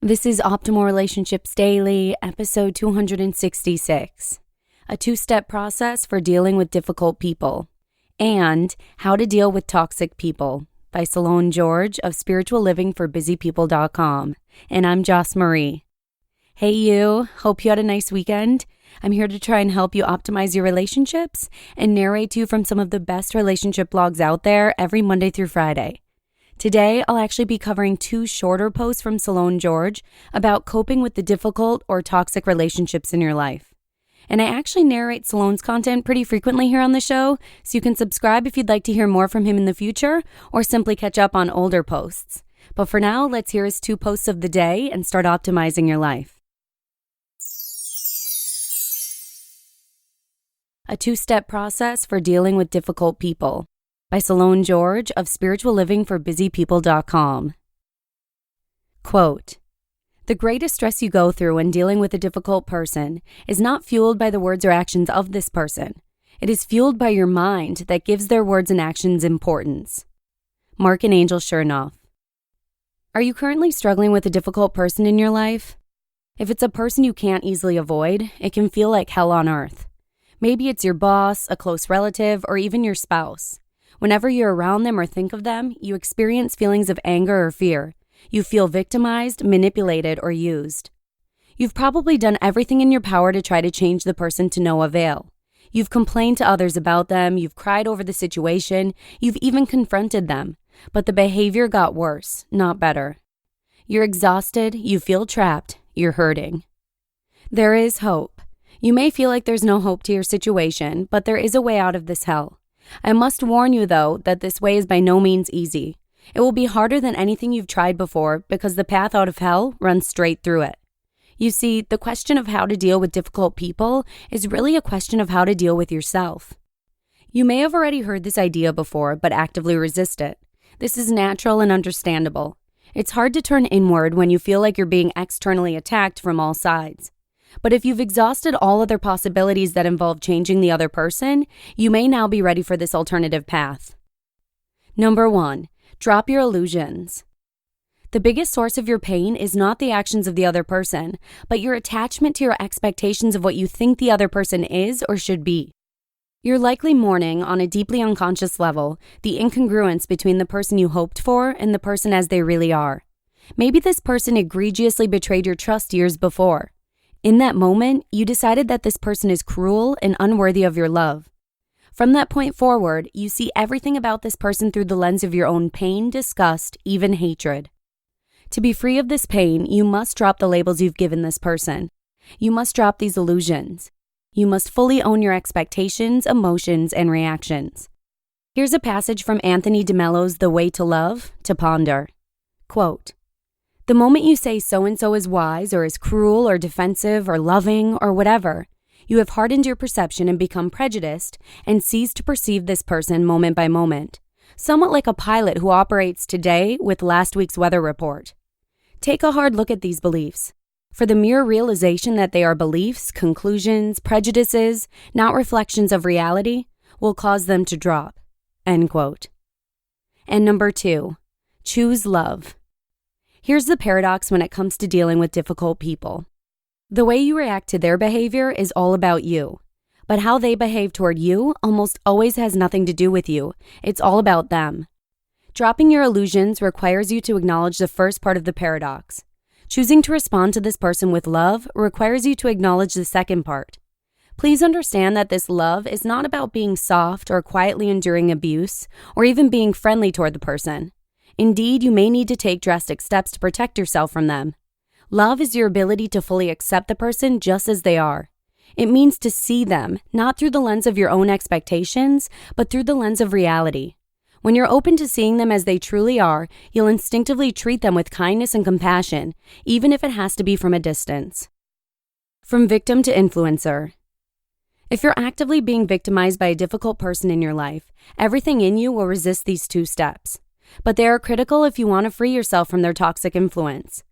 This is Optimal Relationships Daily, episode 266, a two-step process for dealing with difficult people, and How to Deal with Toxic People by Cylon George of spirituallivingforbusypeople.com. And I'm Joss Marie. Hey you, hope you had a nice weekend. I'm here to try and help you optimize your relationships and narrate to you from some of the best relationship blogs out there every Monday through Friday. Today, I'll actually be covering two shorter posts from Cylon George about coping with the difficult or toxic relationships in your life. And I actually narrate Cylon's content pretty frequently here on the show, so you can subscribe if you'd like to hear more from him in the future, or simply catch up on older posts. But for now, let's hear his two posts of the day and start optimizing your life. A two-step process for dealing with difficult people by Cylon George of spirituallivingforbusypeople.com. Quote, "The greatest stress you go through when dealing with a difficult person is not fueled by the words or actions of this person. It is fueled by your mind that gives their words and actions importance." Mark and Angel Chernoff. Are you currently struggling with a difficult person in your life? If it's a person you can't easily avoid, it can feel like hell on earth. Maybe it's your boss, a close relative, or even your spouse. Whenever you're around them or think of them, you experience feelings of anger or fear. You feel victimized, manipulated, or used. You've probably done everything in your power to try to change the person to no avail. You've complained to others about them, you've cried over the situation, you've even confronted them, but the behavior got worse, not better. You're exhausted, you feel trapped, you're hurting. There is hope. You may feel like there's no hope to your situation, but there is a way out of this hell. I must warn you, though, that this way is by no means easy. It will be harder than anything you've tried before because the path out of hell runs straight through it. You see, the question of how to deal with difficult people is really a question of how to deal with yourself. You may have already heard this idea before, but actively resist it. This is natural and understandable. It's hard to turn inward when you feel like you're being externally attacked from all sides. But if you've exhausted all other possibilities that involve changing the other person, you may now be ready for this alternative path. Number 1, drop your illusions. The biggest source of your pain is not the actions of the other person, but your attachment to your expectations of what you think the other person is or should be. You're likely mourning, on a deeply unconscious level, the incongruence between the person you hoped for and the person as they really are. Maybe this person egregiously betrayed your trust years before. In that moment, you decided that this person is cruel and unworthy of your love. From that point forward, you see everything about this person through the lens of your own pain, disgust, even hatred. To be free of this pain, you must drop the labels you've given this person. You must drop these illusions. You must fully own your expectations, emotions, and reactions. Here's a passage from Anthony DeMello's The Way to Love to ponder. Quote, "The moment you say so-and-so is wise or is cruel or defensive or loving or whatever, you have hardened your perception and become prejudiced and cease to perceive this person moment by moment, somewhat like a pilot who operates today with last week's weather report. Take a hard look at these beliefs. For the mere realization that they are beliefs, conclusions, prejudices, not reflections of reality, will cause them to drop." End quote. And number 2, choose love. Here's the paradox when it comes to dealing with difficult people. The way you react to their behavior is all about you, but how they behave toward you almost always has nothing to do with you. It's all about them. Dropping your illusions requires you to acknowledge the first part of the paradox. Choosing to respond to this person with love requires you to acknowledge the second part. Please understand that this love is not about being soft or quietly enduring abuse or even being friendly toward the person. Indeed, you may need to take drastic steps to protect yourself from them. Love is your ability to fully accept the person just as they are. It means to see them, not through the lens of your own expectations, but through the lens of reality. When you're open to seeing them as they truly are, you'll instinctively treat them with kindness and compassion, even if it has to be from a distance. From victim to influencer. If you're actively being victimized by a difficult person in your life, everything in you will resist these two steps. But they are critical if you want to free yourself from their toxic influence.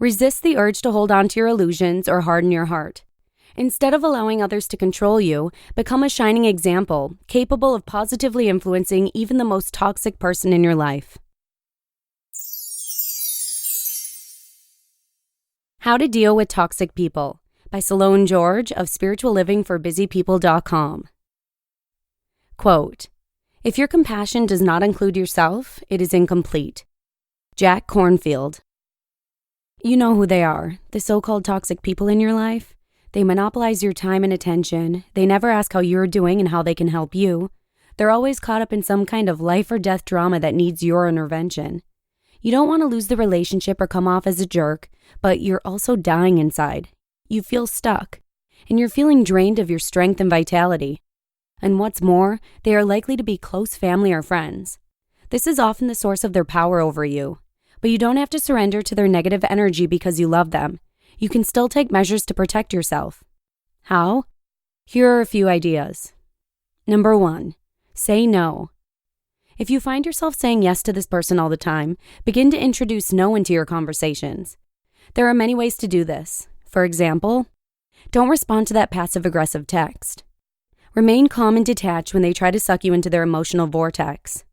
Resist the urge to hold on to your illusions or harden your heart. Instead of allowing others to control you, become a shining example, capable of positively influencing even the most toxic person in your life. How to Deal with Toxic People by Cylon George of spirituallivingforbusypeople.com. Quote, "If your compassion does not include yourself, it is incomplete." Jack Cornfield. You know who they are, the so-called toxic people in your life. They monopolize your time and attention. They never ask how you're doing and how they can help you. They're always caught up in some kind of life or death drama that needs your intervention. You don't want to lose the relationship or come off as a jerk, but you're also dying inside. You feel stuck, and you're feeling drained of your strength and vitality. And what's more, they are likely to be close family or friends. This is often the source of their power over you, but you don't have to surrender to their negative energy because you love them. You can still take measures to protect yourself. How? Here are a few ideas. Number 1, say no. If you find yourself saying yes to this person all the time, begin to introduce no into your conversations. There are many ways to do this. For example, don't respond to that passive-aggressive text. Remain calm and detached when they try to suck you into their emotional vortex.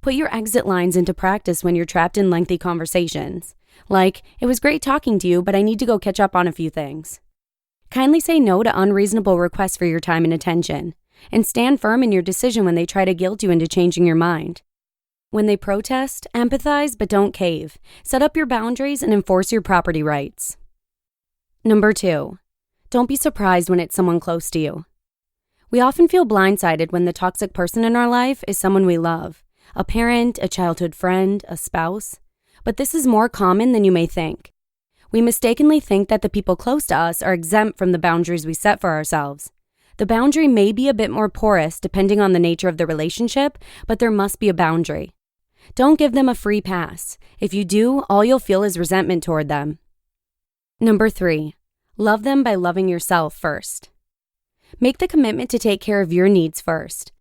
Put your exit lines into practice when you're trapped in lengthy conversations. Like, "It was great talking to you, but I need to go catch up on a few things." Kindly say no to unreasonable requests for your time and attention. And stand firm in your decision when they try to guilt you into changing your mind. When they protest, empathize but don't cave. Set up your boundaries and enforce your property rights. Number 2, don't be surprised when it's someone close to you. We often feel blindsided when the toxic person in our life is someone we love, a parent, a childhood friend, a spouse. But this is more common than you may think. We mistakenly think that the people close to us are exempt from the boundaries we set for ourselves. The boundary may be a bit more porous depending on the nature of the relationship, but there must be a boundary. Don't give them a free pass. If you do, all you'll feel is resentment toward them. Number 3, love them by loving yourself first. Make the commitment to take care of your needs first.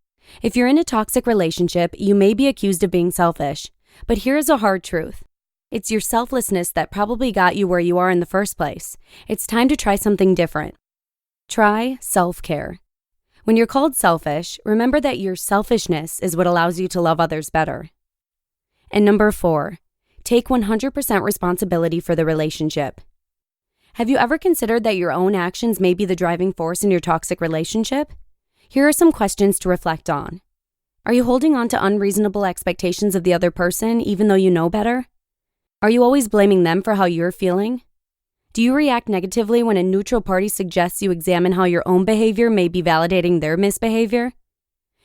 If you're in a toxic relationship, you may be accused of being selfish, but here's a hard truth. It's your selflessness that probably got you where you are in the first place. It's time to try something different. Try self-care. When you're called selfish, remember that your selfishness is what allows you to love others better. And number 4, take 100% responsibility for the relationship. Have you ever considered that your own actions may be the driving force in your toxic relationship? Here are some questions to reflect on. Are you holding on to unreasonable expectations of the other person even though you know better? Are you always blaming them for how you're feeling? Do you react negatively when a neutral party suggests you examine how your own behavior may be validating their misbehavior?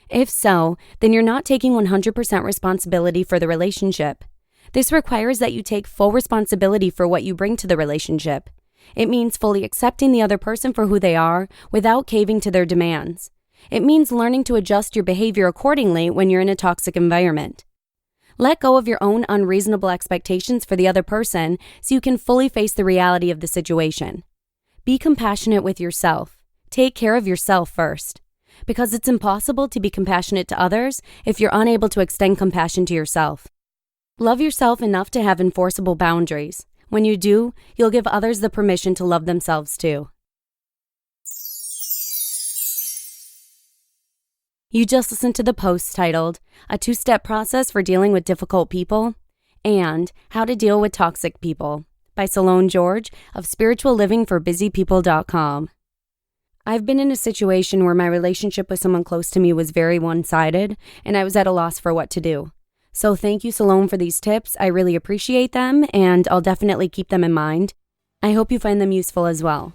If so, then you're not taking 100% responsibility for the relationship. This requires that you take full responsibility for what you bring to the relationship. It means fully accepting the other person for who they are without caving to their demands. It means learning to adjust your behavior accordingly when you're in a toxic environment. Let go of your own unreasonable expectations for the other person so you can fully face the reality of the situation. Be compassionate with yourself. Take care of yourself first. Because it's impossible to be compassionate to others if you're unable to extend compassion to yourself. Love yourself enough to have enforceable boundaries. When you do, you'll give others the permission to love themselves too. You just listened to the post titled, "A 2-Step Process for Dealing with Difficult People," and "How to Deal with Toxic People" by Cylon George of spirituallivingforbusypeople.com. I've been in a situation where my relationship with someone close to me was very one-sided, and I was at a loss for what to do. So thank you, Cylon, for these tips. I really appreciate them, and I'll definitely keep them in mind. I hope you find them useful as well.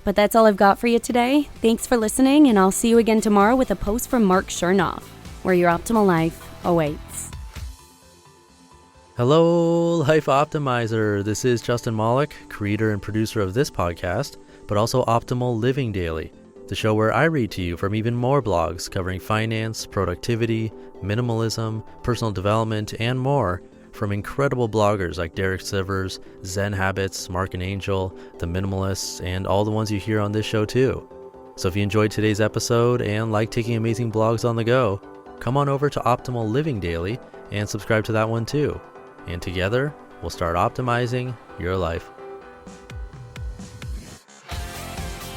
But that's all I've got for you today. Thanks for listening, and I'll see you again tomorrow with a post from Mark Chernoff, where your optimal life awaits. Hello, Life Optimizer. This is Justin Malik, creator and producer of this podcast, but also Optimal Living Daily, the show where I read to you from even more blogs covering finance, productivity, minimalism, personal development, and more, from incredible bloggers like Derek Sivers, Zen Habits, Mark and Angel, The Minimalists, and all the ones you hear on this show too. So if you enjoyed today's episode and like taking amazing blogs on the go, come on over to Optimal Living Daily and subscribe to that one too. And together, we'll start optimizing your life.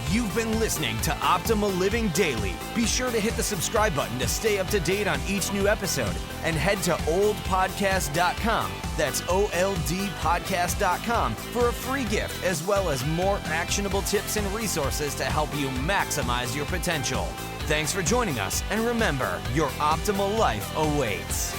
You've been listening to Optimal Living Daily. Be sure to hit the subscribe button to stay up to date on each new episode and head to oldpodcast.com. That's OLDpodcast.com for a free gift as well as more actionable tips and resources to help you maximize your potential. Thanks for joining us, and remember, your optimal life awaits.